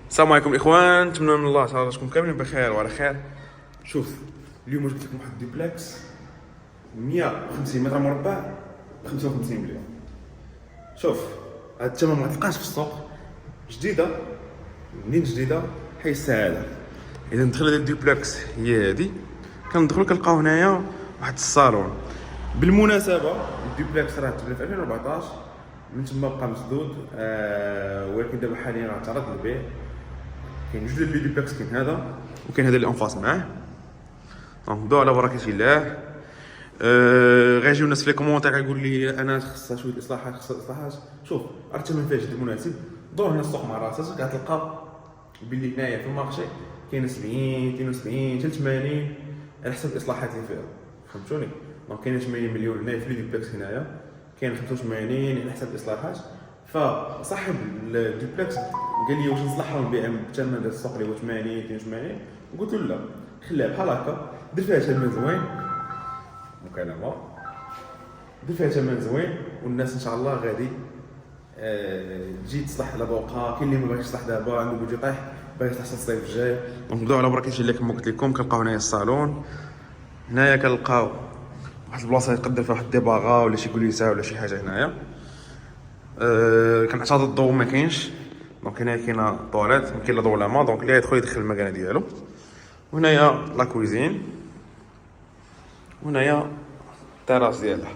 السلام عليكم الاخوان، نتمنى من الله تعالى تكونوا كاملين بخير وعلى خير. شوف اليوم جبت لكم واحد الدوبلكس 150 متر مربع ب 55 مليون. شوف هاد الثمن ما تلقاش في السوق، جديده منين جديده حي السعاده. اذا ندخل هاد الدوبلكس هي هادي، كندخلوا كنلقاو هنايا واحد الصالون. بالمناسبه الدوبلكس راه تبدا في 2014 من تما بقى مسدود، ولكن دابا حاليا راه تعرض للبيع. كاين جوج ديال لي دوبلكس، كاين هذا وكاين هذا اللي اونفاس معاه. دونك نبداو على بركه الله. غيجيو الناس في لي كومونتير يقول لي انا خصها شويه اصلاحات، خصها اصلاحات. شوف راه الثمن فيها جد مناسب، دور هنا السوق مع راسك غتلقى باللي هنايا في المارشي كاين 70 72 حتى 80 على حسب الاصلاحات اللي فيها، فهمتوني؟ دونك كاين 80 مليون هنايا في لي دوبلكس، هنايا كاين 85 على حسب الاصلاحات. فصاحب الدوبلكس قال لي واش نصلحها ونبيعها بالثمن ديال السوق اللي هو 80 82. قلت له لا، خليها بحال هكا، دير فيها ثمن زوين، مكالمه دير فيها ثمن زوين، والناس ان شاء الله غادي تجي تصلح دابا. وقع كاين اللي ما باغيش يصلح دابا، عنده بغي يطيح باغي يصلح الصيف الجاي. دونك نبداو على بركه الله. كما قلت لكم كنلقاو هنايا الصالون، هنايا كنلقاو واحد البلاصه يقدر فيها واحد الديباغا ولا شي كوليسا ولا شي حاجه. هنايا كنعتقد الضوء ما كاينش، دونك هنايا كاينه طواليت، ما كاين لا ضوء لا ما، دونك اللي يدخل يدخل المكانه ديالو. وهنايا لا كويزين، وهنايا التراس ديالها.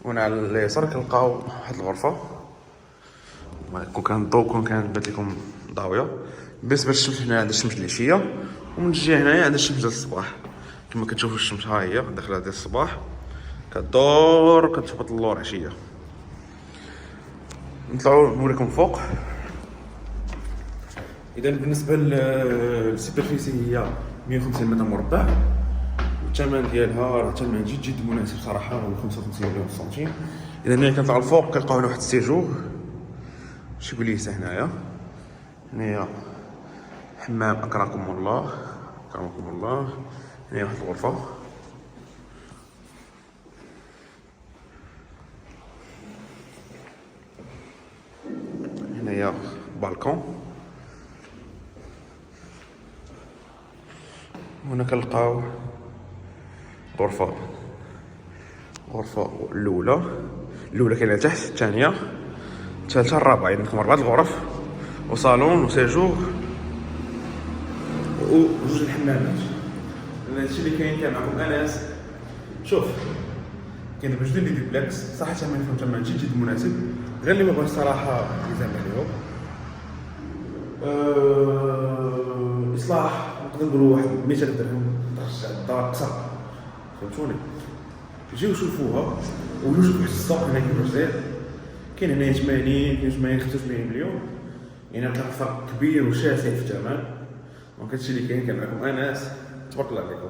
وهنا على اليسار كنلقاو واحد الغرفه، كون كان الضوء كون كانت بات لكم ضاويه. بالنسبه للشمس هنا عندنا الشمس العشيه، ومن الجهه هنايا عندنا الشمس ديال الصباح. كما كتشوفوا الشمس ها هي داخله ديال الصباح كدور كتهبط اللور عشيه. نطلعوا نوريكم فوق. اذا بالنسبه للسوبرفيسي هي 150 متر مربع، الثمن ديالها راه ثمن جد مناسب صراحه، هو 55 مليون سنتيم. اذا هنا كنطلعوا الفوق كنلقاو هنا واحد السيجور شي كوليسه. هنايا حمام اكرمكم الله، اكرمكم الله. هنايا واحد الغرفه، هنايا بالكون. هنا كنلقاو غرفه الاولى كاينه لتحت، الثانيه الثالثه الرابعه. يعني عندكم 4 الغرف وصالون وسيجور وجوج الحمامات. هادشي اللي كاين. كان معكم انس. شوف كاين دابا جوج ديال لي دوبلكس، صح الثمن فيهم ثمن جد مناسب، غير اللي ما بغاش صراحه يزعم عليهم. اصلاح نقدر نقولوا واحد 200 درهم ترجع الدار اقصر، فهمتوني؟ جيو شوفوها وجوج واحد السوق هنا كيفاش داير. كاين هنايا 80 85 مليون، يعني كان فرق كبير وشاسع في الثمن. دونك هادشي اللي كاين. كان معكم انس، تبارك الله عليكم.